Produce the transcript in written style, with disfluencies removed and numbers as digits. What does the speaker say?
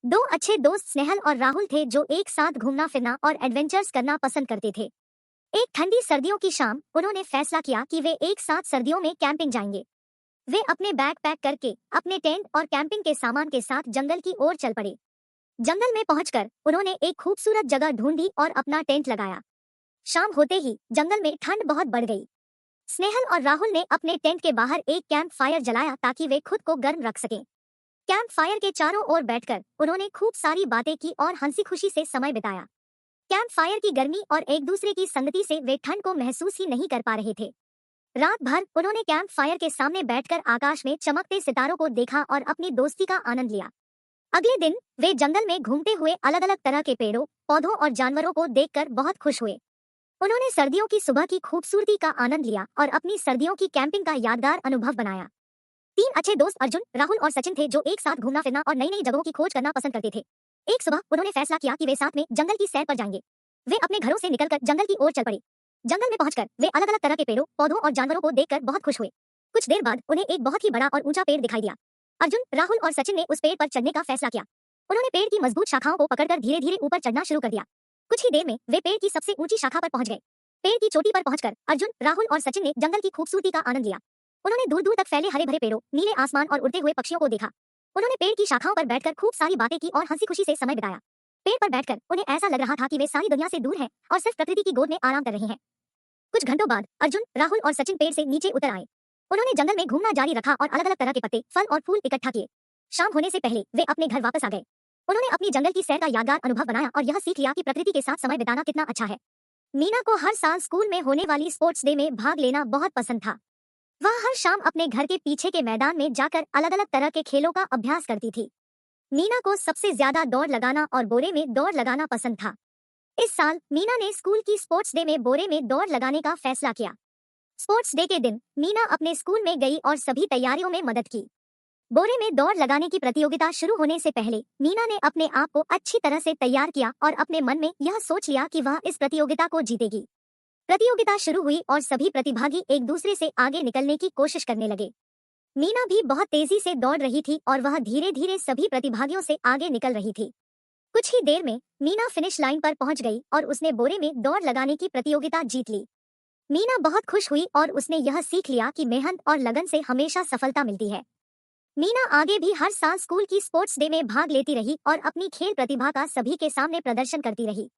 दो अच्छे दोस्त स्नेहल और राहुल थे जो एक साथ घूमना फिरना और एडवेंचर्स करना पसंद करते थे। एक ठंडी सर्दियों की शाम उन्होंने फैसला किया कि वे एक साथ सर्दियों में कैंपिंग जाएंगे। वे अपने बैग पैक करके अपने टेंट और कैंपिंग के सामान के साथ जंगल की ओर चल पड़े। जंगल में पहुंचकर उन्होंने एक खूबसूरत जगह ढूंढी और अपना टेंट लगाया। शाम होते ही जंगल में ठंड बहुत बढ़ गई। स्नेहल और राहुल ने अपने टेंट के बाहर एक कैंप फायर जलाया ताकि वे खुद को गर्म रख सकें। कैंप फायर के चारों ओर बैठकर उन्होंने खूब सारी बातें की और हंसी खुशी से समय बिताया। कैंप फायर की गर्मी और एक दूसरे की संगति से वे ठंड को महसूस ही नहीं कर पा रहे थे। रात भर उन्होंने कैंप फायर के सामने बैठकर आकाश में चमकते सितारों को देखा और अपनी दोस्ती का आनंद लिया। अगले दिन वे जंगल में घूमते हुए अलग अलग तरह के पेड़ों, पौधों और जानवरों को देखकर बहुत खुश हुए। उन्होंने सर्दियों की सुबह की खूबसूरती का आनंद लिया और अपनी सर्दियों की कैंपिंग का यादगार अनुभव बनाया। तीन अच्छे दोस्त अर्जुन, राहुल और सचिन थे जो एक साथ घूमना फिरना और नई नई जगहों की खोज करना पसंद करते थे। एक सुबह उन्होंने फैसला किया कि वे साथ में जंगल की सैर पर जाएंगे। वे अपने घरों से निकलकर जंगल की ओर चल पड़े। जंगल में पहुंचकर वे अलग अलग तरह के पेड़ों, पौधों और जानवरों को देखकर बहुत खुश हुए। कुछ देर बाद उन्हें एक बहुत ही बड़ा और ऊंचा पेड़ दिखाई दिया। अर्जुन, राहुल और सचिन ने उस पेड़ पर चढ़ने का फैसला किया। उन्होंने पेड़ की मजबूत शाखाओं को पकड़कर धीरे धीरे ऊपर चढ़ना शुरू कर दिया। कुछ ही देर में वे पेड़ की सबसे ऊंची शाखा पर पहुंच गए। पेड़ की चोटी पर पहुंचकर अर्जुन, राहुल और सचिन ने जंगल की खूबसूरती का आनंद लिया। उन्होंने दूर दूर तक फैले हरे भरे पेड़ों, नीले आसमान और उड़ते हुए पक्षियों को देखा। उन्होंने पेड़ की शाखाओं पर बैठकर खूब सारी बातें की और हंसी खुशी से समय बिताया। पेड़ पर बैठकर उन्हें ऐसा लग रहा था कि वे सारी दुनिया से दूर हैं और सिर्फ प्रकृति की गोद में आराम कर रहे हैं। कुछ घंटों बाद अर्जुन, राहुल और सचिन पेड़ से नीचे उतर आए। उन्होंने जंगल में घूमना जारी रखा और अलग अलग तरह के पत्ते, फल और फूल इकट्ठा किए। शाम होने से पहले वे अपने घर वापस आ गए। उन्होंने अपनी जंगल की सैर का यादगार अनुभव बनाया और यह सीख लिया कि प्रकृति के साथ समय बिताना कितना अच्छा है। मीना को हर साल स्कूल में होने वाली स्पोर्ट्स डे में भाग लेना बहुत पसंद था। वह हर शाम अपने घर के पीछे के मैदान में जाकर अलग अलग तरह के खेलों का अभ्यास करती थी। मीना को सबसे ज्यादा दौड़ लगाना और बोरे में दौड़ लगाना पसंद था। इस साल मीना ने स्कूल की स्पोर्ट्स डे में बोरे में दौड़ लगाने का फैसला किया। स्पोर्ट्स डे के दिन मीना अपने स्कूल में गई और सभी तैयारियों में मदद की। बोरे में दौड़ लगाने की प्रतियोगिता शुरू होने से पहले मीना ने अपने आप को अच्छी तरह से तैयार किया और अपने मन में यह सोच लिया कि वह इस प्रतियोगिता को जीतेगी। प्रतियोगिता शुरू हुई और सभी प्रतिभागी एक दूसरे से आगे निकलने की कोशिश करने लगे। मीना भी बहुत तेजी से दौड़ रही थी और वह धीरे धीरे सभी प्रतिभागियों से आगे निकल रही थी। कुछ ही देर में मीना फिनिश लाइन पर पहुंच गई और उसने बोरे में दौड़ लगाने की प्रतियोगिता जीत ली। मीना बहुत खुश हुई और उसने यह सीख लिया कि मेहनत और लगन से हमेशा सफलता मिलती है। मीना आगे भी हर साल स्कूल की स्पोर्ट्स डे में भाग लेती रही और अपनी खेल प्रतिभा का सभी के सामने प्रदर्शन करती रही।